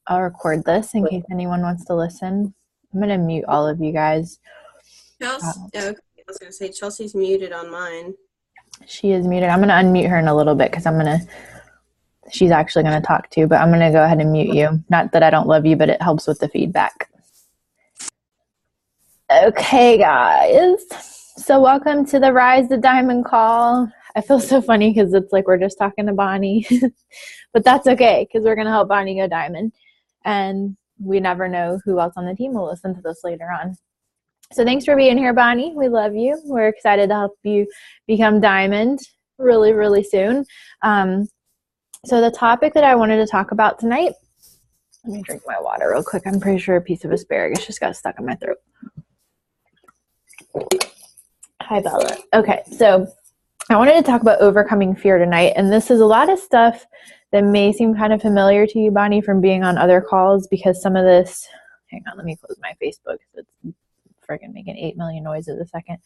I'll record this in case anyone wants to listen. I'm going to mute all of you guys. Chelsea, okay, I was going to say Chelsea's muted on mine. She is muted. I'm going to unmute her in a little bit because she's actually going to talk too, but I'm going to go ahead and mute you. Not that I don't love you, but it helps with the feedback. Okay, guys. So welcome to the Rise the Diamond call. I feel so funny because it's like we're just talking to Bonnie, but that's okay because we're going to help Bonnie go diamond. And we never know who else on the team will listen to this later on. So thanks for being here, Bonnie. We love you. We're excited to help you become diamond really, really soon. So the topic that I wanted to talk about tonight, let me drink my water real quick. I'm pretty sure a piece of asparagus just got stuck in my throat. Hi, Bella. Okay, so I wanted to talk about overcoming fear tonight. And this is a lot of stuff that may seem kind of familiar to you, Bonnie, from being on other calls, because some of this, hang on, let me close my Facebook. It's friggin' making 8 million noises a second.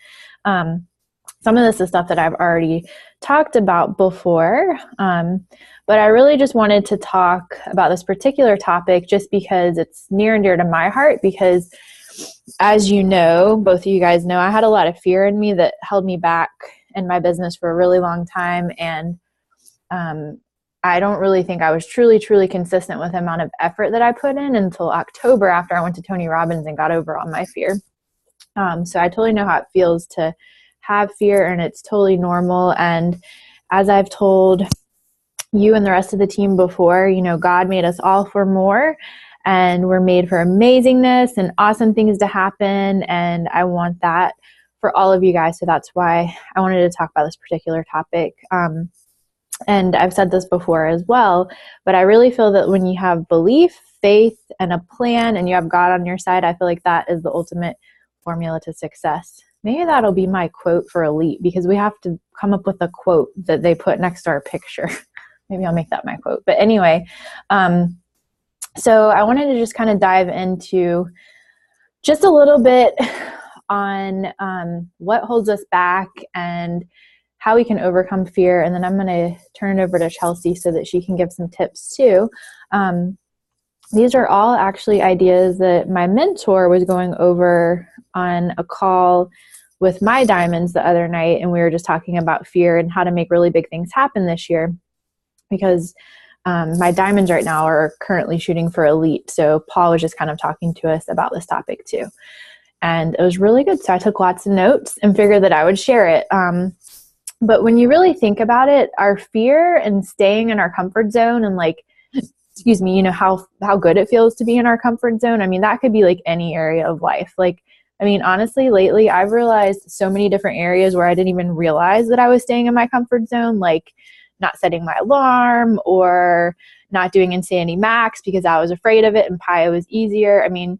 Some of this is stuff that I've already talked about before, but I really just wanted to talk about this particular topic just because it's near and dear to my heart, because as you know, both of you guys know, I had a lot of fear in me that held me back in my business for a really long time, and I don't really think I was truly consistent with the amount of effort that I put in until October, after I went to Tony Robbins and got over all my fear. So I totally know how it feels to have fear, and it's totally normal. And as I've told you and the rest of the team before, you know, God made us all for more, and we're made for amazingness and awesome things to happen. And I want that for all of you guys. So that's why I wanted to talk about this particular topic. And I've said this before as well, but I really feel that when you have belief, faith, and a plan, and you have God on your side, I feel like that is the ultimate formula to success. Maybe that'll be my quote for Elite, because we have to come up with a quote that they put next to our picture. Maybe I'll make that my quote. But anyway, so I wanted to just kind of dive into just a little bit on what holds us back and how we can overcome fear. And then I'm going to turn it over to Chelsea so that she can give some tips too. These are all actually ideas that my mentor was going over on a call with my diamonds the other night. And we were just talking about fear and how to make really big things happen this year, because my diamonds right now are currently shooting for Elite. So Paul was just kind of talking to us about this topic too. And it was really good. So I took lots of notes and figured that I would share it. But when you really think about it, our fear and staying in our comfort zone and you know, how good it feels to be in our comfort zone. I mean, that could be like any area of life. Honestly, lately I've realized so many different areas where I didn't even realize that I was staying in my comfort zone, like not setting my alarm or not doing Insanity Max because I was afraid of it and PIO was easier. I mean,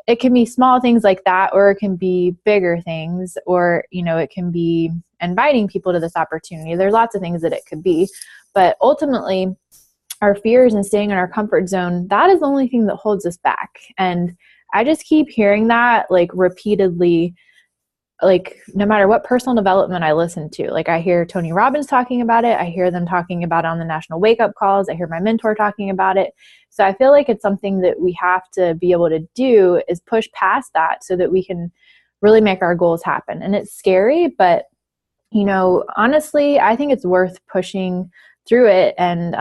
it can be small things like that, or it can be bigger things, or, you know, it can be inviting people to this opportunity. There's lots of things that it could be, but ultimately our fears and staying in our comfort zone, that is the only thing that holds us back. And I just keep hearing that repeatedly, no matter what personal development I listen to. I hear Tony Robbins talking about it. I hear them talking about it on the national wake up calls. I hear my mentor talking about it. So I feel like it's something that we have to be able to do, is push past that so that we can really make our goals happen. And it's scary, but you know, honestly, I think it's worth pushing through it. And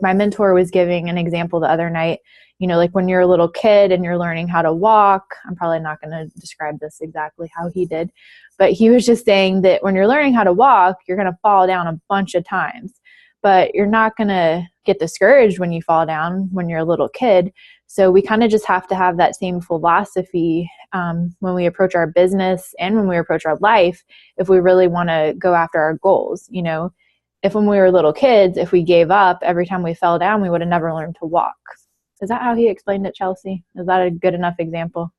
my mentor was giving an example the other night, you know, when you're a little kid and you're learning how to walk. I'm probably not going to describe this exactly how he did, but he was just saying that when you're learning how to walk, you're going to fall down a bunch of times, but you're not going to get discouraged when you fall down when you're a little kid. So we kind of just have to have that same philosophy when we approach our business and when we approach our life, if we really want to go after our goals. You know, if when we were little kids, if we gave up every time we fell down, we would have never learned to walk. Is that how he explained it, Chelsea? Is that a good enough example?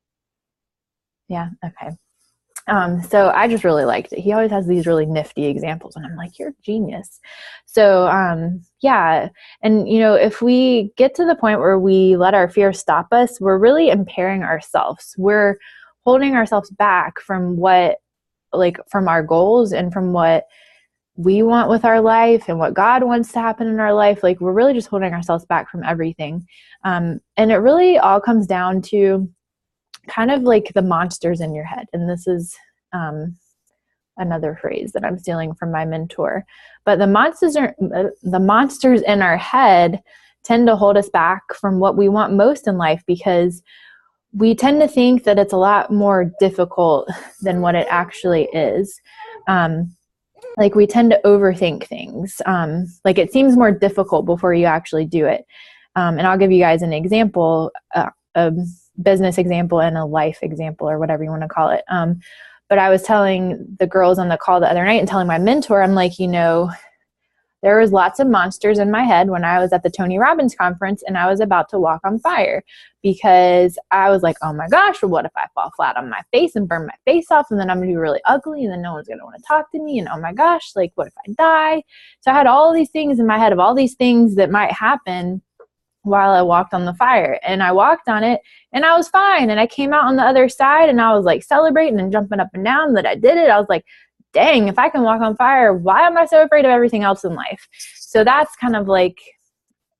Yeah, okay. So I just really liked it. He always has these really nifty examples, and I'm like, you're a genius. So yeah, and you know, if we get to the point where we let our fear stop us, we're really impairing ourselves. We're holding ourselves back from from our goals and from what we want with our life and what God wants to happen in our life. Like, we're really just holding ourselves back from everything. And it really all comes down to kind of like the monsters in your head. And this is another phrase that I'm stealing from my mentor. But the monsters in our head tend to hold us back from what we want most in life, because we tend to think that it's a lot more difficult than what it actually is. Like, we tend to overthink things. Like, it seems more difficult before you actually do it. And I'll give you guys an example, a business example and a life example, or whatever you want to call it. But I was telling the girls on the call the other night and telling my mentor, I'm like, there was lots of monsters in my head when I was at the Tony Robbins conference and I was about to walk on fire, because I was like, oh my gosh, well, what if I fall flat on my face and burn my face off, and then I'm going to be really ugly, and then no one's going to want to talk to me, and oh my gosh, like, what if I die? So I had all these things in my head of all these things that might happen while I walked on the fire, and I walked on it and I was fine. And I came out on the other side and I was like celebrating and jumping up and down that I did it. I was like, dang, if I can walk on fire, why am I so afraid of everything else in life? So that's kind of like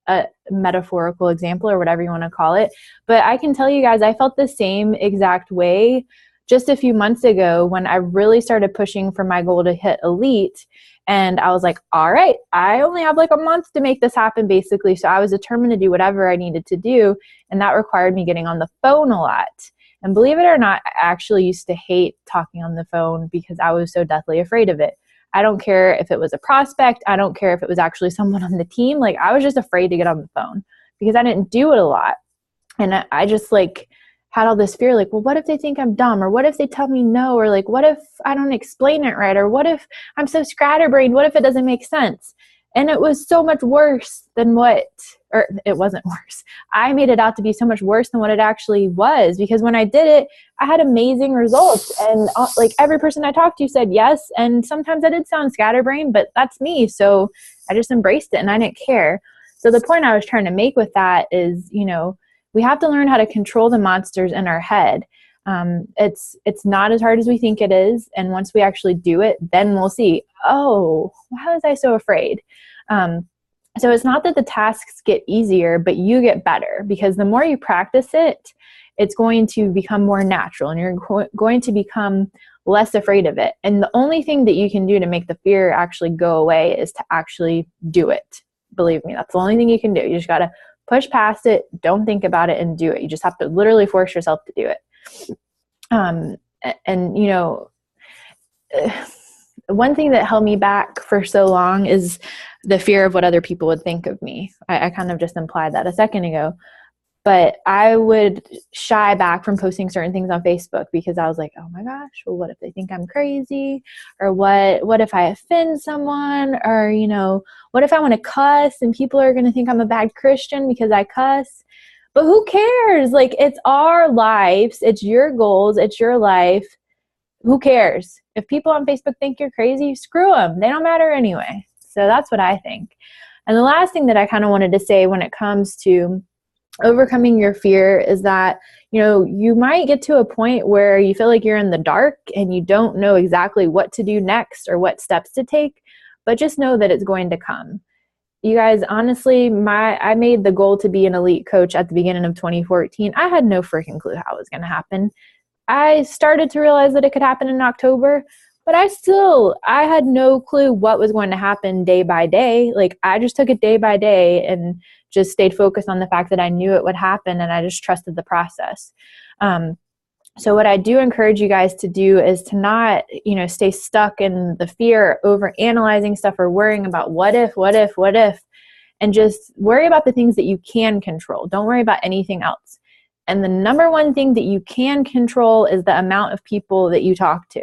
a metaphorical example, or whatever you want to call it. But I can tell you guys, I felt the same exact way just a few months ago when I really started pushing for my goal to hit elite. And I was like, all right, I only have like a month to make this happen, basically. So I was determined to do whatever I needed to do. And that required me getting on the phone a lot. And believe it or not, I actually used to hate talking on the phone because I was so deathly afraid of it. I don't care if it was a prospect. I don't care if it was actually someone on the team. Like, I was just afraid to get on the phone because I didn't do it a lot. And I just like had all this fear, like, well, what if they think I'm dumb? Or what if they tell me no? Or like, what if I don't explain it right? Or what if I'm so scatterbrained? What if it doesn't make sense? And it was so much worse than it wasn't worse. I made it out to be so much worse than what it actually was, because when I did it, I had amazing results. And like, every person I talked to said yes. And sometimes I did sound scatterbrained, but that's me. So I just embraced it and I didn't care. So the point I was trying to make with that is, we have to learn how to control the monsters in our head. It's not as hard as we think it is. And once we actually do it, then we'll see, oh, why was I so afraid? So it's not that the tasks get easier, but you get better, because the more you practice it, it's going to become more natural and you're going to become less afraid of it. And the only thing that you can do to make the fear actually go away is to actually do it. Believe me, that's the only thing you can do. You just got to push past it, don't think about it, and do it. You just have to literally force yourself to do it. One thing that held me back for so long is the fear of what other people would think of me. I kind of just implied that a second ago. But I would shy back from posting certain things on Facebook because I was like, oh my gosh, well, what if they think I'm crazy? Or what if I offend someone? Or, what if I want to cuss and people are going to think I'm a bad Christian because I cuss? But who cares? Like, it's our lives. It's your goals. It's your life. Who cares? If people on Facebook think you're crazy, screw them. They don't matter anyway. So that's what I think. And the last thing that I kind of wanted to say when it comes to overcoming your fear is that, you might get to a point where you feel like you're in the dark and you don't know exactly what to do next or what steps to take, but just know that it's going to come. You guys, honestly, I made the goal to be an elite coach at the beginning of 2014. I had no freaking clue how it was going to happen. I started to realize that it could happen in October, but I had no clue what was going to happen day by day. Like, I just took it day by day and just stayed focused on the fact that I knew it would happen, and I just trusted the process. So what I do encourage you guys to do is to not, stay stuck in the fear, over analyzing stuff or worrying about what if, and just worry about the things that you can control. Don't worry about anything else. And the number one thing that you can control is the amount of people that you talk to.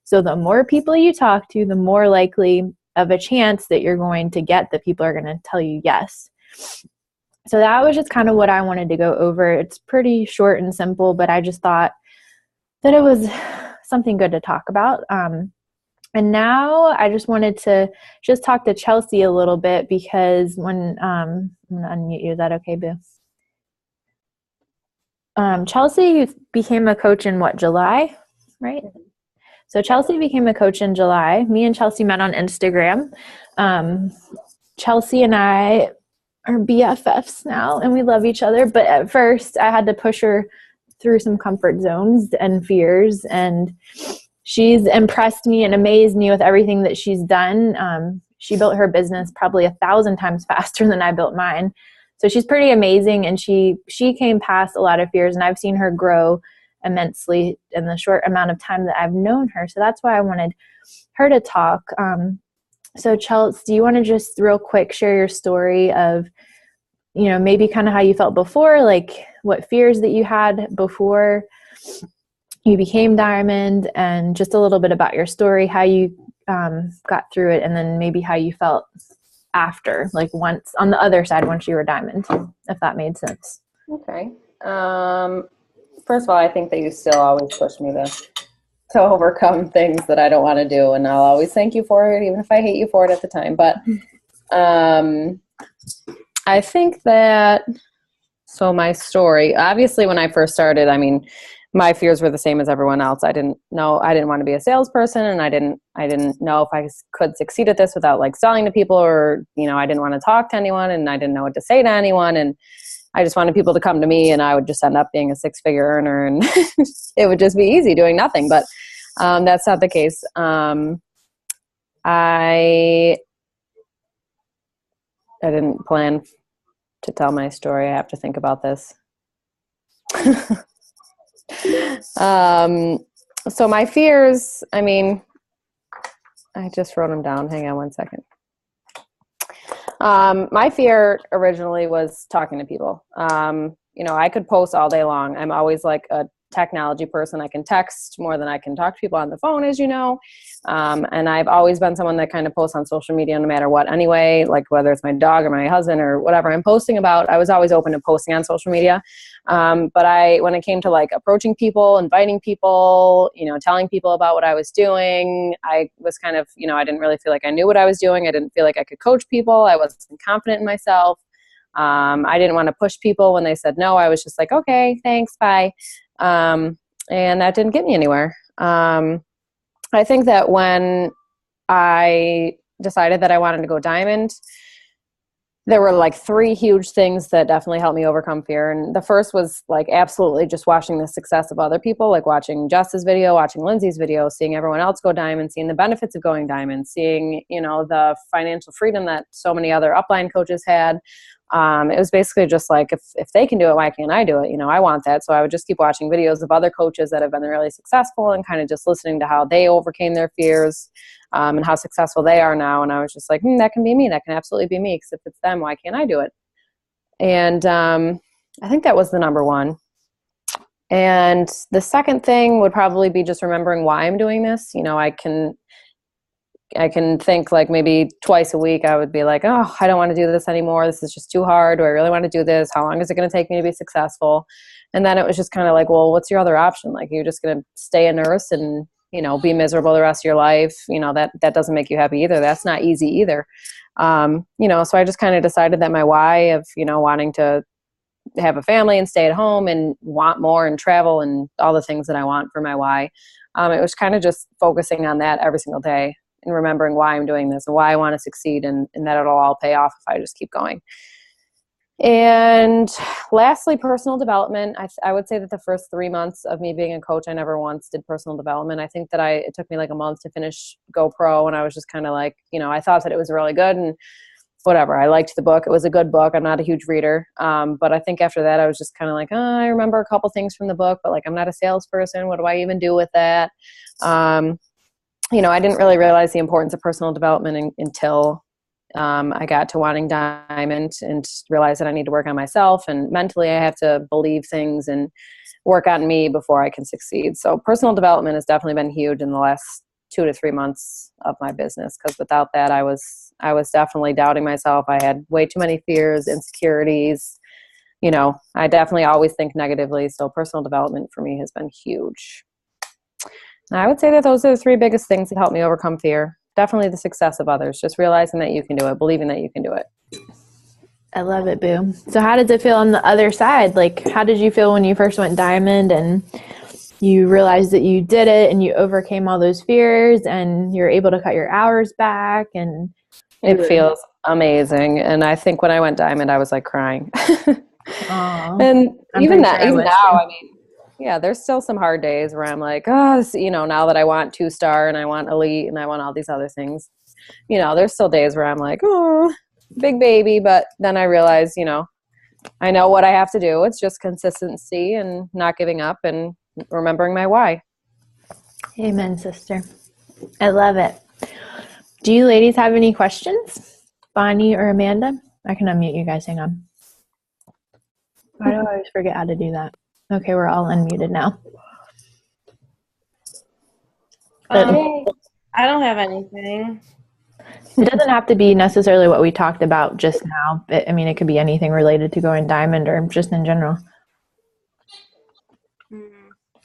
So the more people you talk to, the more likely of a chance that you're going to get that people are going to tell you yes. So that was just kind of what I wanted to go over. It's pretty short and simple, but I just thought that it was something good to talk about. And now I just wanted to just talk to Chelsea a little bit, because when I'm going to unmute you. Is that okay, Boo? Chelsea became a coach in July, right? So Chelsea became a coach in July. Me and Chelsea met on Instagram. Chelsea and I are BFFs now, and we love each other. But at first, I had to push her through some comfort zones and fears, and she's impressed me and amazed me with everything that she's done. She built her business probably 1,000 times faster than I built mine. So she's pretty amazing, and she came past a lot of fears, and I've seen her grow immensely in the short amount of time that I've known her. So that's why I wanted her to talk. So Chelsea, do you want to just real quick share your story of, maybe kind of how you felt before, like what fears that you had before you became Diamond, and just a little bit about your story, how you got through it, and then maybe how you felt after, like once on the other side, once you were Diamond, if that made sense. Okay. First of all, I think that you still always push me to overcome things that I don't want to do, and I'll always thank you for it, even if I hate you for it at the time. But I think that, so my story, obviously when I first started, I mean, my fears were the same as everyone else. I didn't want to be a salesperson, and I didn't know if I could succeed at this without like selling to people, or, I didn't want to talk to anyone, and I didn't know what to say to anyone. And I just wanted people to come to me, and I would just end up being a 6-figure earner, and it would just be easy doing nothing. But that's not the case. I didn't plan to tell my story. I have to think about this. So my fears, I mean, I just wrote them down. Hang on one second. My fear originally was talking to people. I could post all day long. I'm always like a technology person. I can text more than I can talk to people on the phone, as you know. And I've always been someone that kind of posts on social media no matter what anyway, like whether it's my dog or my husband or whatever I'm posting about, I was always open to posting on social media. But when it came to like approaching people, inviting people, telling people about what I was doing, I was kind of, I didn't really feel like I knew what I was doing. I didn't feel like I could coach people. I wasn't confident in myself. I didn't want to push people when they said no. I was just like, okay, thanks, bye. And that didn't get me anywhere. I think that when I decided that I wanted to go Diamond, there were like 3 huge things that definitely helped me overcome fear. And the first was like absolutely just watching the success of other people, like watching Jess's video, watching Lindsay's video, seeing everyone else go Diamond, seeing the benefits of going Diamond, seeing, the financial freedom that so many other upline coaches had. It was basically just like, if they can do it, why can't I do it? I want that. So I would just keep watching videos of other coaches that have been really successful and kind of just listening to how they overcame their fears, and how successful they are now. And I was just like, that can be me. That can absolutely be me. Because if it's them, why can't I do it? And I think that was the number one. And the second thing would probably be just remembering why I'm doing this. I can think like maybe twice a week I would be like, oh, I don't want to do this anymore. This is just too hard. Do I really want to do this? How long is it going to take me to be successful? And then it was just kind of like, well, what's your other option? Like, you're just going to stay a nurse and, be miserable the rest of your life. That doesn't make you happy either. That's not easy either. So I just kind of decided that my why of, wanting to have a family and stay at home and want more and travel and all the things that I want for my why. It was kind of just focusing on that every single day and remembering why I'm doing this and why I want to succeed, and that it'll all pay off if I just keep going. And lastly, personal development. I would say that the first 3 months of me being a coach, I never once did personal development. I think that it took me like a month to finish GoPro, and I was just kind of like, I thought that it was really good and whatever. I liked the book. It was a good book. I'm not a huge reader. But I think after that, I was just kind of like, I remember a couple things from the book, but like, I'm not a salesperson. What do I even do with that? I didn't really realize the importance of personal development until I got to wanting Diamond and realized that I need to work on myself, and mentally I have to believe things and work on me before I can succeed. So personal development has definitely been huge in the last 2 to 3 months of my business, because without that I was definitely doubting myself. I had way too many fears, insecurities. I definitely always think negatively. So personal development for me has been huge. And I would say that those are the 3 biggest things that help me overcome fear. Definitely the success of others, just realizing that you can do it, believing that you can do it. I love it, Boo. So how did it feel on the other side? Like, how did you feel when you first went Diamond, and you realized that you did it and you overcame all those fears and you're able to cut your hours back, and it feels amazing. And I think when I went Diamond, I was like crying. And even now, I mean, yeah, there's still some hard days where I'm like, oh, this, now that I want 2-star and I want elite and I want all these other things, there's still days where I'm like, oh, big baby. But then I realize, I know what I have to do. It's just consistency and not giving up and remembering my why. Amen, sister. I love it. Do you ladies have any questions? Bonnie or Amanda? I can unmute you guys. Hang on. Why do I always forget how to do that? Okay, we're all unmuted now. I don't have anything. It doesn't have to be necessarily what we talked about just now. It could be anything related to going Diamond or just in general.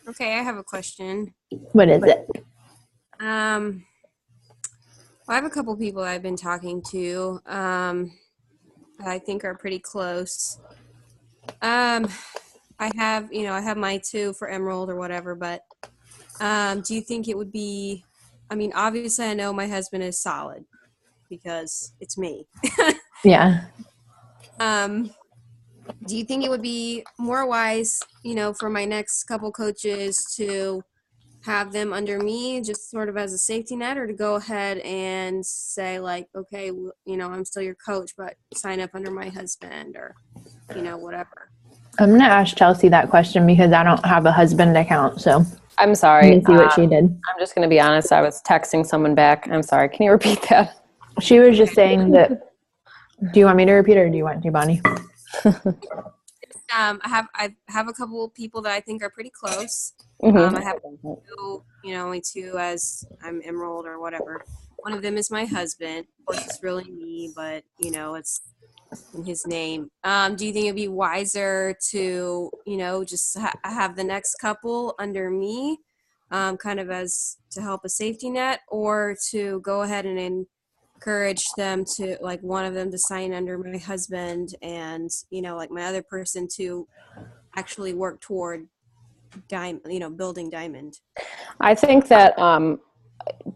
Okay, I have a question. What is it? Well, I have a couple people I've been talking to that I think are pretty close. I have my 2 for Emerald or whatever, but do you think it would be, obviously I know my husband is solid because it's me. Yeah. Do you think it would be more wise, for my next couple coaches to have them under me just sort of as a safety net, or to go ahead and say like, okay, I'm still your coach, but sign up under my husband or, whatever? I'm going to ask Chelsea that question because I don't have a husband account. So I'm sorry. Let me see what she did. I'm just going to be honest. I was texting someone back. I'm sorry. Can you repeat that? She was just saying that. Do you want me to repeat or do you want to, Bonnie? I have a couple of people that I think are pretty close. Mm-hmm. I have 2, only 2 as I'm Emerald or whatever. One of them is my husband. Of course, it's really me, but it's in his name. Do you think it'd be wiser to, just have the next couple under me, kind of as to help a safety net, or to go ahead and encourage them to, like, one of them to sign under my husband and, like my other person to actually work toward building Diamond? I think that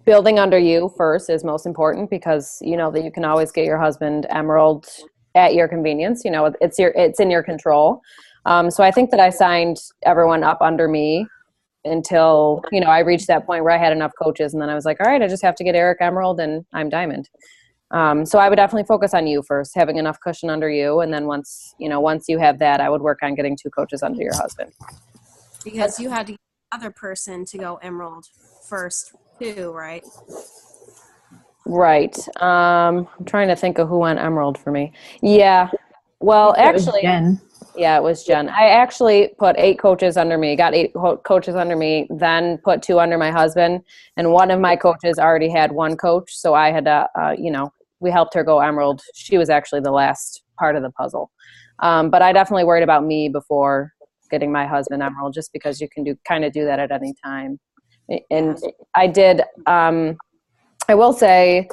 building under you first is most important because that you can always get your husband Emerald at your convenience. It's in your control. So I think that I signed everyone up under me until I reached that point where I had enough coaches, and then I was like, all right, I just have to get Eric Emerald and I'm Diamond. So I would definitely focus on you first, having enough cushion under you, and then once you have that, I would work on getting 2 coaches under your husband. Because you had to get the other person to go Emerald first too, right? Right. I'm trying to think of who went Emerald for me. Yeah. Well, actually, yeah, it was Jen. I actually put 8 coaches under me, got 8 coaches under me, then put 2 under my husband. And one of my coaches already had 1 coach. So I had to, we helped her go Emerald. She was actually the last part of the puzzle. But I definitely worried about me before getting my husband Emerald, just because you can do that at any time. And I did, I will say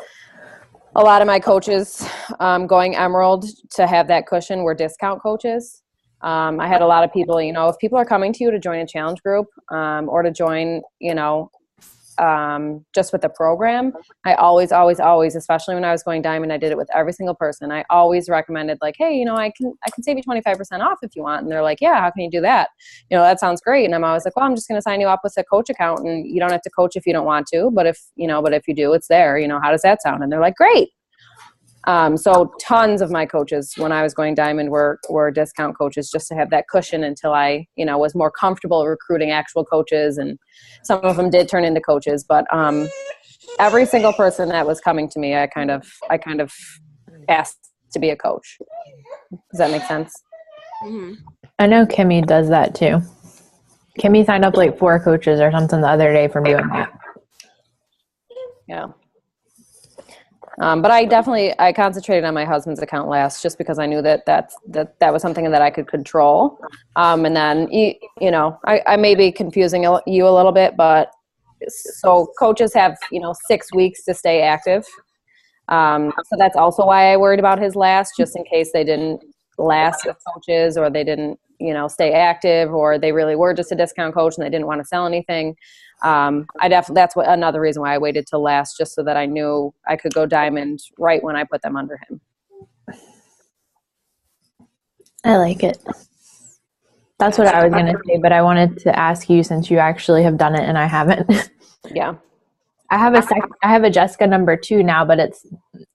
a lot of my coaches going Emerald to have that cushion were discount coaches. I had a lot of people, if people are coming to you to join a challenge group or to join, just with the program, I always, especially when I was going Diamond, I did it with every single person. I always recommended like, hey, I can save you 25% off if you want. And they're like, yeah, how can you do that? That sounds great. And I'm always like, well, I'm just going to sign you up with a coach account, and you don't have to coach if you don't want to, but if you do, it's there. How does that sound? And they're like, great. So tons of my coaches when I was going Diamond were discount coaches, just to have that cushion until I, was more comfortable recruiting actual coaches, and some of them did turn into coaches, but, every single person that was coming to me, I kind of asked to be a coach. Does that make sense? Mm-hmm. I know Kimmy does that too. Kimmy signed up like 4 coaches or something the other day for doing that. Yeah. But I concentrated on my husband's account last, just because I knew that was something that I could control. And then, I may be confusing you a little bit, but so coaches have, 6 weeks to stay active. So that's also why I worried about his last, just in case they didn't last with coaches, or they didn't, stay active, or they really were just a discount coach and they didn't want to sell anything. That's another reason why I waited till last, just so that I knew I could go diamond right when I put them under him. I like it. That's what I was going to say, but I wanted to ask you, since you actually have done it and I haven't. Yeah. I have a Jessica number 2 now, but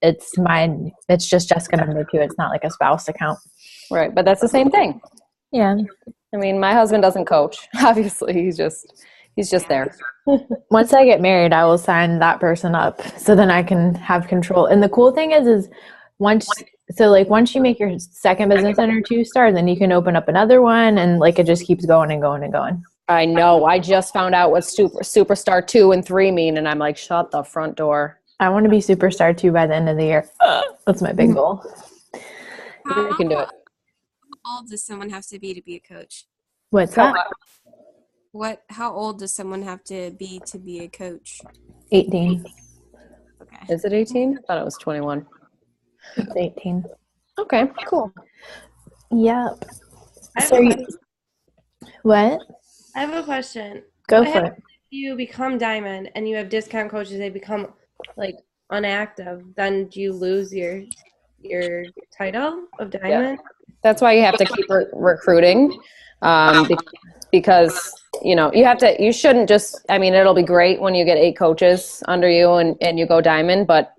it's mine. It's just Jessica number 2. It's not like a spouse account. Right. But that's the same thing. Yeah. I mean, my husband doesn't coach. Obviously, he's just there. Once I get married, I will sign that person up, so then I can have control. And the cool thing is once you make your second business center 2-star, then you can open up another one, and like it just keeps going and going and going. I know. I just found out what superstar 2 and 3 mean, and I'm like, shut the front door. I want to be superstar 2 by the end of the year. That's my big goal. You can do it. How old does someone have to be a coach? What's that? How old does someone have to be a coach? 18. Okay. Is it 18? I thought it was 21. It's 18. Okay, cool. Yep. I What? have a question. Go What for happens it. if you become diamond and you have discount coaches, they become like inactive, then do you lose your title of diamond? That's why you have to keep recruiting, because you shouldn't just, it'll be great when you get 8 coaches under you and you go diamond, but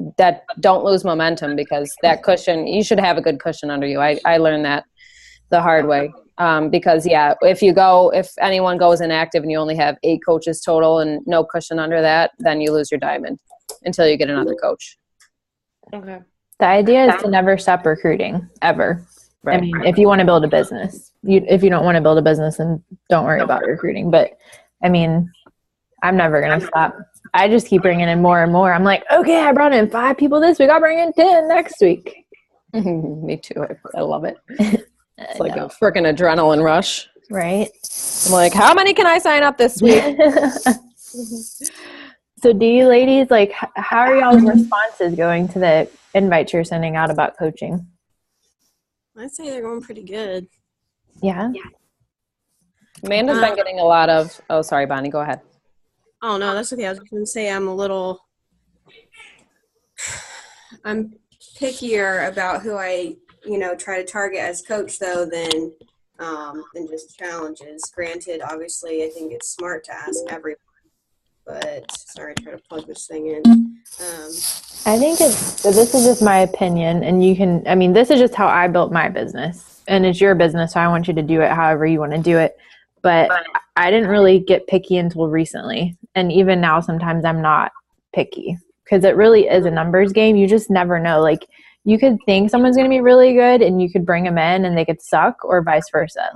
don't lose momentum, because that cushion, you should have a good cushion under you. I learned that the hard way. Because if anyone goes inactive and you only have 8 coaches total and no cushion under that, then you lose your diamond until you get another coach. Okay. The idea is to never stop recruiting, ever. Right. I mean, if you want to build a business, if you don't want to build a business, then don't worry about recruiting. But I mean, I'm never going to stop. I just keep bringing in more and more. I'm like, okay, I brought in 5 people this week. I'll bring in 10 next week. Me too. I love it. It's like a freaking adrenaline rush. Right? I'm like, how many can I sign up this week? So do you ladies, how are y'all's responses going to the invites you're sending out about coaching? I'd say they're going pretty good. Yeah? Amanda's been getting a lot of, oh, sorry, Bonnie, go ahead. Oh, no, that's okay. I was going to say I'm pickier about who I, try to target as coach, though, than just challenges. Granted, obviously, I think it's smart to ask everyone. But sorry, I try to plug this thing in. I think this is just my opinion, and this is just how I built my business, and it's your business, so I want you to do it however you want to do it. But I didn't really get picky until recently, and even now, sometimes I'm not picky, because it really is a numbers game. You just never know. You could think someone's going to be really good, and you could bring them in, and they could suck, or vice versa.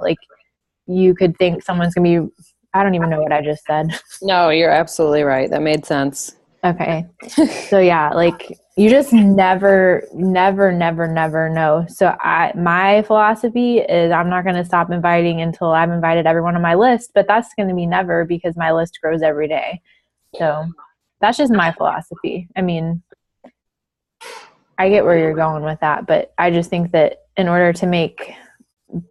You could think someone's going to be, I don't even know what I just said. No, you're absolutely right. That made sense. Okay. So yeah, you just never know. So my philosophy is I'm not going to stop inviting until I've invited everyone on my list, but that's going to be never, because my list grows every day. So that's just my philosophy. I get where you're going with that, but I just think that in order to make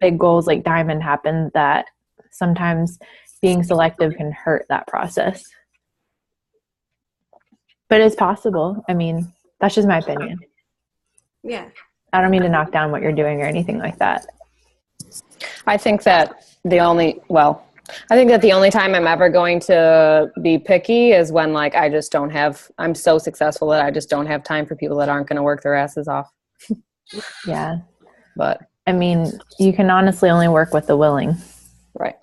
big goals like diamond happen, that sometimes being selective can hurt that process. But it's possible. That's just my opinion. Yeah. I don't mean to knock down what you're doing or anything like that. I think that the only time I'm ever going to be picky is when I'm so successful that I just don't have time for people that aren't going to work their asses off. Yeah. But you can honestly only work with the willing. Right.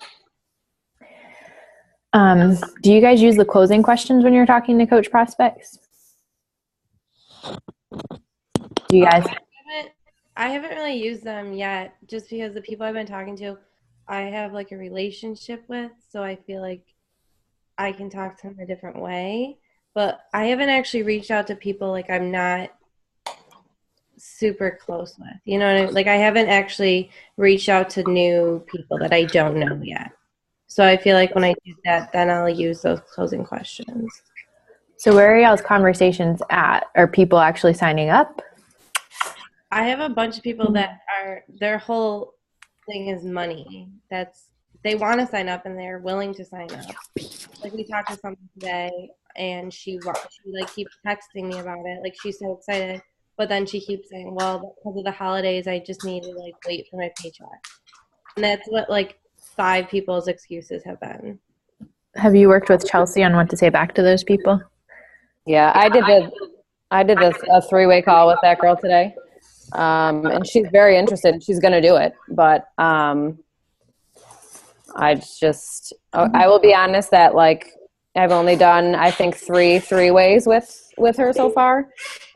Do you guys use the closing questions when you're talking to coach prospects? Do you guys? I haven't really used them yet, just because the people I've been talking to, I have a relationship with, so I feel like I can talk to them a different way. But I haven't actually reached out to people I'm not super close with. You know what I mean? I haven't actually reached out to new people that I don't know yet. So I feel like when I do that, then I'll use those closing questions. So where are y'all's conversations at? Are people actually signing up? I have a bunch of people that are their whole thing is money. They want to sign up and they're willing to sign up. Like we talked to someone today, and she like keeps texting me about it. Like she's so excited, but then she keeps saying, "Well, because of the holidays, I just need to like wait for my paycheck." And that's what like 5 people's excuses have been. Have you worked with Chelsea on what to say back to those people? Yeah, I did this a 3-way call with that girl today. And she's very interested. She's going to do it, but I will be honest that like I've only done I think 3 ways with her so far,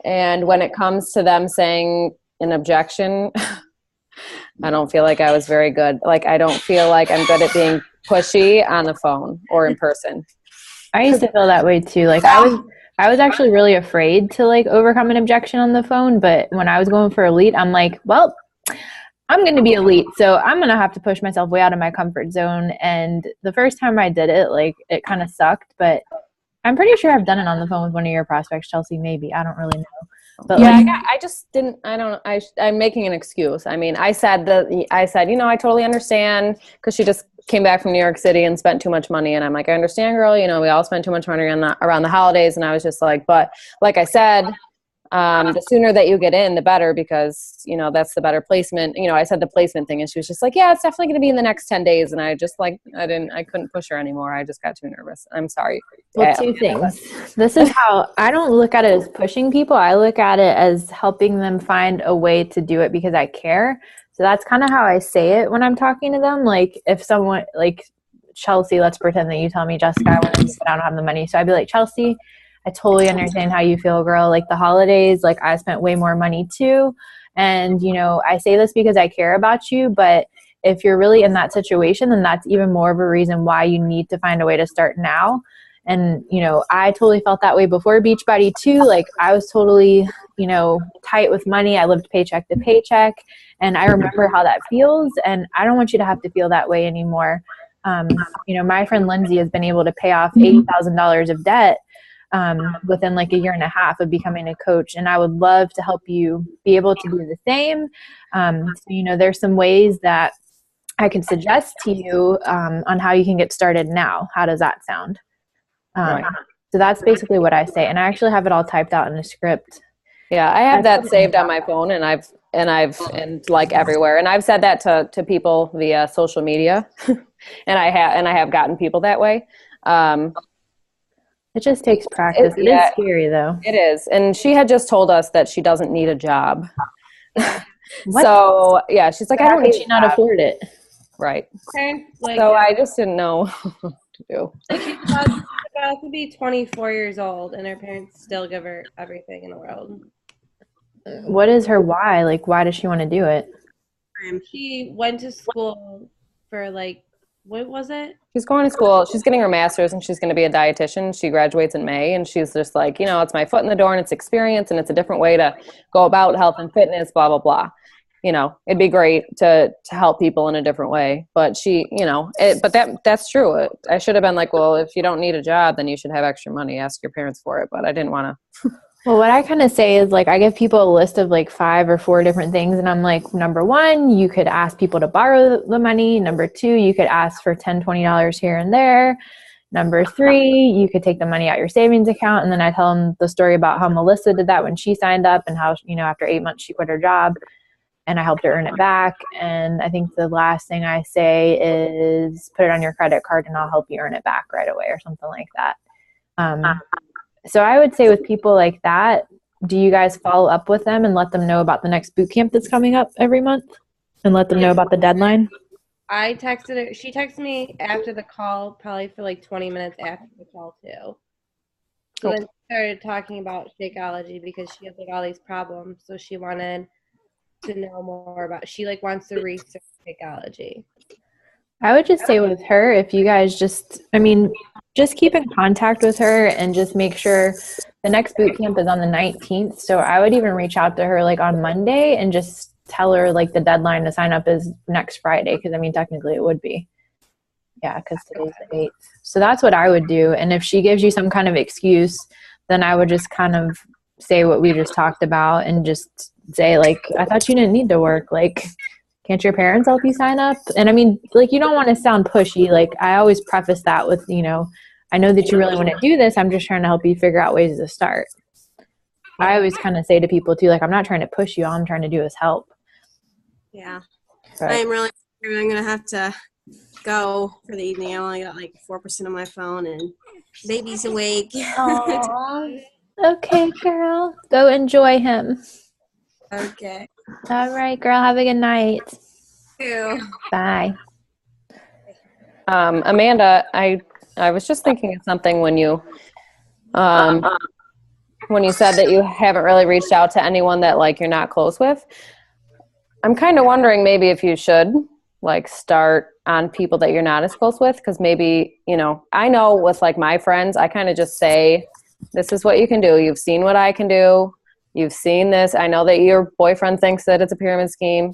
and when it comes to them saying an objection, I don't feel like I was very good. Like I don't feel like I'm good at being pushy on the phone or in person. I used to feel that way too. Like I was actually really afraid to like overcome an objection on the phone, but when I was going for elite, I'm like, well, I'm going to be elite, so I'm going to have to push myself way out of my comfort zone. And the first time I did it, like it kind of sucked, but I'm pretty sure I've done it on the phone with one of your prospects, Chelsea, maybe. I don't really know. But yeah, like, I just didn't. I don't. I'm making an excuse. I mean, I said, I totally understand because she just came back from New York City and spent too much money, and I'm like, I understand, girl. You know, we all spend too much money around the holidays, and I was just like, but like I said, the sooner that you get in, the better, because you know that's the better placement. You know, I said the placement thing, and she was just like, yeah, it's definitely going to be in the next 10 days, and I just like I couldn't push her anymore. I just got too nervous. I'm sorry. well, 2 things. This is how I don't look at it as pushing people. I look at it as helping them find a way to do it because I care. So that's kind of how I say it when I'm talking to them. Like if someone like Chelsea, let's pretend that you tell me, Jessica, I want to, but I don't have the money. So I'd be like, Chelsea, I totally understand how you feel, girl. Like the holidays, like I spent way more money too. And, you know, I say this because I care about you, but if you're really in that situation, then that's even more of a reason why you need to find a way to start now. And, you know, I totally felt that way before Beachbody too. Like I was totally, you know, tight with money. I lived paycheck to paycheck, and I remember how that feels. And I don't want you to have to feel that way anymore. You know, my friend Lindsay has been able to pay off $80,000 of debt within like a year and a half of becoming a coach. And I would love to help you be able to do the same. So, you know, there's some ways that I can suggest to you on how you can get started now. How does that sound? Right. So that's basically what I say. And I actually have it all typed out in a script. Yeah, I have that saved on my phone, and I've like everywhere, and I've said that to people via social media, and I have gotten people that way. It just takes practice. It is scary though. It is, and she had just told us that she doesn't need a job. So yeah, she's like, I don't need. She not afford it. Right. Like, so I just didn't know what to do. like she's about to be 24 years old, and her parents still give her everything in the world. What is her why? Like, why does she want to do it? She went to school for like, what was it? She's going to school. She's getting her master's, and she's going to be a dietitian. She graduates in May, and she's just like, you know, it's my foot in the door, and it's experience, and it's a different way to go about health and fitness, blah, blah, blah. You know, it'd be great to help people in a different way. But she, you know, but that's true. I should have been like, well, if you don't need a job, then you should have extra money. Ask your parents for it. But I didn't want to. Well, what I kind of say is like I give people a list of like 5 or 4 different things, and I'm like, number 1, you could ask people to borrow the money. Number 2, you could ask for $10, $20 here and there. Number 3, you could take the money out your savings account. And then I tell them the story about how Melissa did that when she signed up, and how, you know, after 8 months she quit her job and I helped her earn it back. And I think the last thing I say is put it on your credit card and I'll help you earn it back right away, or something like that. So I would say with people like that, do you guys follow up with them and let them know about the next boot camp that's coming up every month and let them know about the deadline? I texted her. She texted me after the call, probably for like 20 minutes after the call too. So then she started talking about Shakeology because she has like all these problems. So she wanted to know more about, she like wants to research Shakeology. I would just say with her, if you guys just keep in contact with her and just make sure the next boot camp is on the 19th. So I would even reach out to her like on Monday and just tell her like the deadline to sign up is next Friday. Cause I mean, technically it would be. Yeah. Cause today's the 8th. So that's what I would do. And if she gives you some kind of excuse, then I would just kind of say what we just talked about and just say like, I thought you didn't need to work. Like, can't your parents help you sign up? And I mean, like, you don't want to sound pushy. Like, I always preface that with, you know, I know that you really want to do this. I'm just trying to help you figure out ways to start. I always kind of say to people too, like, I'm not trying to push you. All I'm trying to do is help. Yeah. Right. I'm really sorry. I'm going to have to go for the evening. I only got like 4% on my phone and baby's awake. Aww. Okay, girl. Go enjoy him. Okay. All right, girl. Have a good night. Ew. Bye. Amanda, I was just thinking of something when you said that you haven't really reached out to anyone that like you're not close with. I'm kind of wondering maybe if you should like start on people that you're not as close with, because maybe, you know, I know with like my friends, I kind of just say, this is what you can do. You've seen what I can do. You've seen this. I know that your boyfriend thinks that it's a pyramid scheme,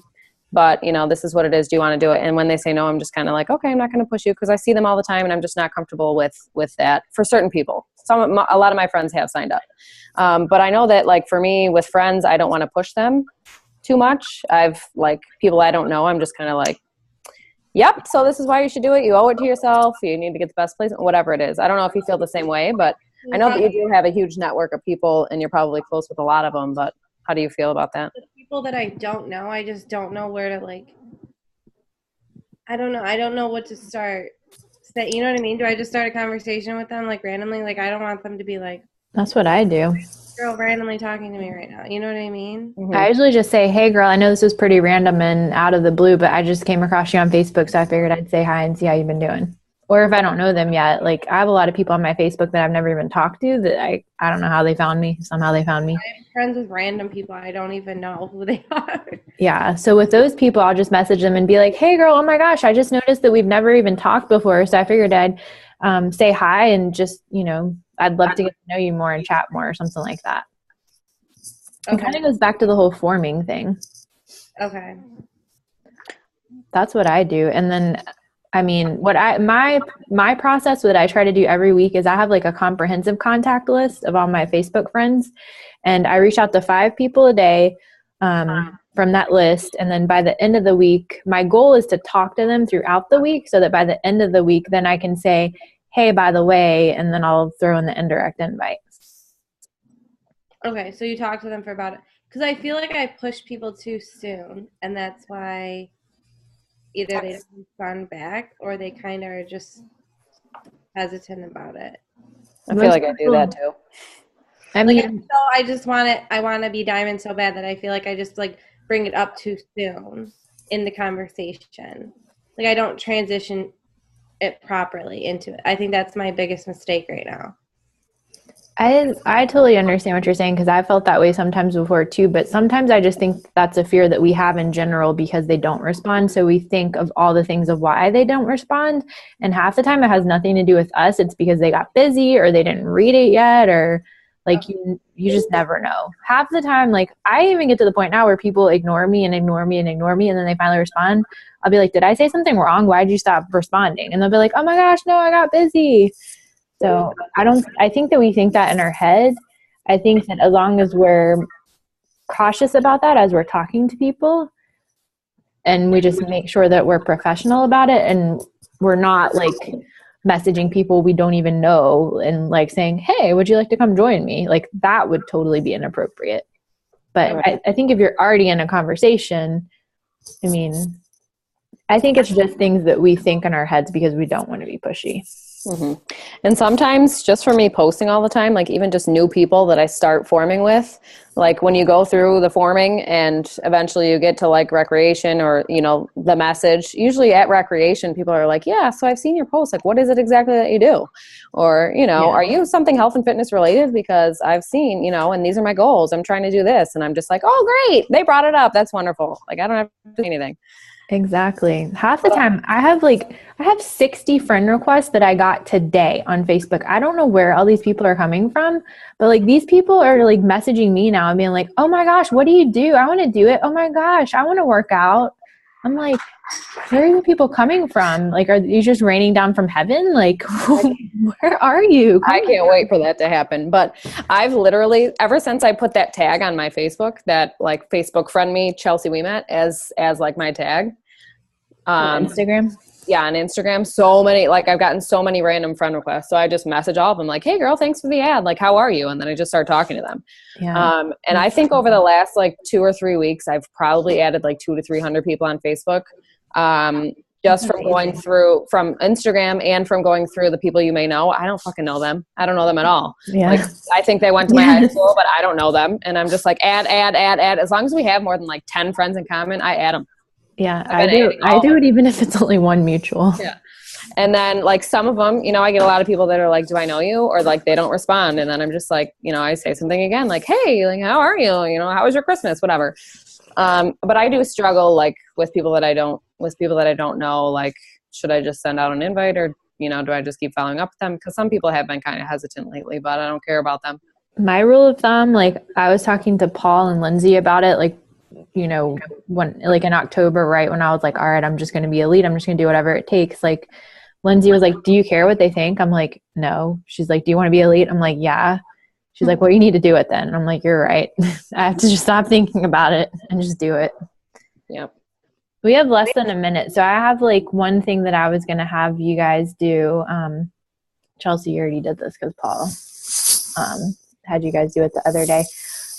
but you know, this is what it is. Do you want to do it? And when they say no, I'm just kind of like, okay, I'm not going to push you, because I see them all the time and I'm just not comfortable with that for certain people. A lot of my friends have signed up. But I know that like for me with friends, I don't want to push them too much. I've like people I don't know, I'm just kind of like, yep, so this is why you should do it. You owe it to yourself. You need to get the best placement, whatever it is. I don't know if you feel the same way, but I know that you do have a huge network of people and you're probably close with a lot of them, but how do you feel about that? The people that I don't know, I just don't know where to like, I don't know. I don't know what to start. You know what I mean? Do I just start a conversation with them like randomly? Like I don't want them to be like, That's what I do. girl randomly talking to me right now. You know what I mean? Mm-hmm. I usually just say, hey girl, I know this is pretty random and out of the blue, but I just came across you on Facebook, so I figured I'd say hi and see how you've been doing. Or if I don't know them yet, like I have a lot of people on my Facebook that I've never even talked to that I don't know how they found me. Somehow they found me. I'm friends with random people. I don't even know who they are. Yeah. So with those people, I'll just message them and be like, hey girl, oh my gosh, I just noticed that we've never even talked before. So I figured I'd say hi and just, you know, I'd love to get to know you more and chat more or something like that. It kind of goes back to the whole forming thing. Okay. That's what I do. And then, I mean, my process, what I try to do every week is I have like a comprehensive contact list of all my Facebook friends, and I reach out to 5 people a day from that list. And then by the end of the week, my goal is to talk to them throughout the week so that by the end of the week, then I can say, hey, by the way, and then I'll throw in the indirect invite. Okay, so you talk to them for about it. Because I feel like I push people too soon, and that's why either they don't respond back or they kind of are just hesitant about it. I feel like I do that too. I Like, mean, so I just want it. I want to be diamond so bad that I feel like I just like bring it up too soon in the conversation. Like I don't transition it properly into it. I think that's my biggest mistake right now. I totally understand what you're saying, because I felt that way sometimes before too, but sometimes I just think that's a fear that we have in general because they don't respond. So we think of all the things of why they don't respond, and half the time it has nothing to do with us. It's because they got busy or they didn't read it yet, or like you just never know. Half the time, like I even get to the point now where people ignore me and ignore me and ignore me, and then they finally respond. I'll be like, did I say something wrong? Why'd you stop responding? And they'll be like, oh my gosh, no, I got busy. So I think that we think that in our head. I think that as long as we're cautious about that as we're talking to people, and we just make sure that we're professional about it, and we're not like messaging people we don't even know and like saying, hey, would you like to come join me? Like that would totally be inappropriate. But I think if you're already in a conversation, I mean, I think it's just things that we think in our heads because we don't want to be pushy. Mm-hmm. And sometimes just for me posting all the time, like even just new people that I start forming with, like when you go through the forming and eventually you get to like recreation or, you know, the message, usually at recreation, people are like, yeah, so I've seen your post. Like, what is it exactly that you do? Or, you know, are you something health and fitness related? Because I've seen, you know, and these are my goals. I'm trying to do this. And I'm just like, oh, great. They brought it up. That's wonderful. Like, I don't have to do anything. Exactly. Half the time I have 60 friend requests that I got today on Facebook. I don't know where all these people are coming from, but like these people are like messaging me now and being like, oh my gosh, what do you do? I want to do it. Oh my gosh, I want to work out. I'm like, where are the people coming from? Like, are you just raining down from heaven? Like, where are you? I can't wait for that to happen. But I've literally, ever since I put that tag on my Facebook, that like Facebook friend me, Chelsea Weemat, as like my tag. Instagram. Yeah, on Instagram, so many, like I've gotten so many random friend requests. So I just message all of them like, hey girl, thanks for the ad. Like, how are you? And then I just start talking to them. Yeah. And I think over the last like 2 or 3 weeks, I've probably added like 200 to 300 people on Facebook. Just from going through from Instagram and from going through the people you may know. I don't fucking know them. I don't know them at all. Yeah. Like, I think they went to my high school, but I don't know them. And I'm just like, add. As long as we have more than like 10 friends in common, I add them. Yeah, I do it even if it's only one mutual. Yeah. And then like some of them, I get a lot of people that are like, do I know you? Or like they don't respond. And then I'm just like, I say something again, like, hey, like, how are you? How was your Christmas? Whatever. But I do struggle like with people that I don't know, like, should I just send out an invite or, do I just keep following up with them? Because some people have been kind of hesitant lately, but I don't care about them. My rule of thumb, like I was talking to Paul and Lindsay about it, like, when like in October, right when I was like, all right, I'm just going to be elite. I'm just going to do whatever it takes. Like Lindsay was like, do you care what they think? I'm like, no. She's like, do you want to be elite? I'm like, yeah. She's like, well, you need to do it then. And I'm like, you're right. I have to just stop thinking about it and just do it. Yep. We have less than a minute. So I have like one thing that I was going to have you guys do. Chelsea, you already did this because Paul had you guys do it the other day.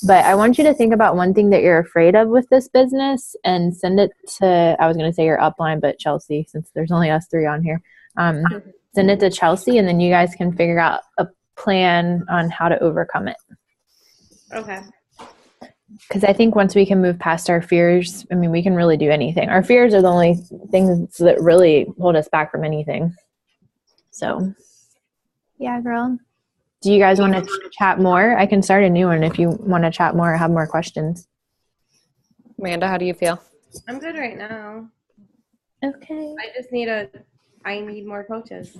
But I want you to think about one thing that you're afraid of with this business and send it to, I was going to say your upline, but Chelsea, since there's only us 3 on here, send it to Chelsea and then you guys can figure out a plan on how to overcome it. Okay. Because I think once we can move past our fears, I mean, we can really do anything. Our fears are the only things that really hold us back from anything. So, yeah, girl. Do you guys want to chat more? I can start a new one if you want to chat more or have more questions. Amanda, how do you feel? I'm good right now. Okay. I need more coaches.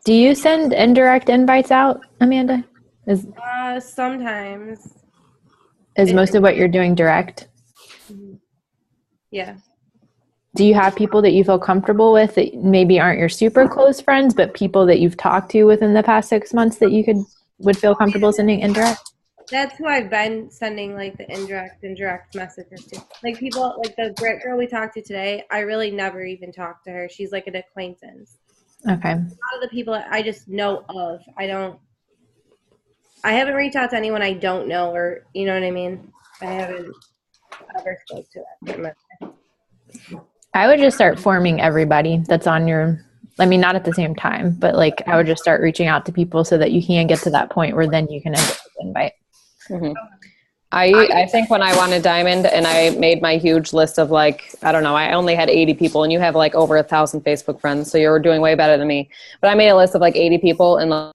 Do you send indirect invites out, Amanda? Sometimes. Is most of what you're doing direct? Yeah. Do you have people that you feel comfortable with that maybe aren't your super close friends, but people that you've talked to within the past 6 months that you would feel comfortable sending indirect? That's who I've been sending like the indirect messages to. Like people, like the great girl we talked to today, I really never even talked to her. She's like an acquaintance. Okay. A lot of the people I just know of, I haven't reached out to anyone I don't know, or you know what I mean? I haven't ever spoke to that. I would just start forming everybody that's on your, I mean, not at the same time, but like I would just start reaching out to people so that you can get to that point where then you can end up with an invite. Mm-hmm. I think when I wanted Diamond and I made my huge list of like, I don't know, I only had 80 people and you have like over 1,000 Facebook friends. So you're doing way better than me. But I made a list of like 80 people and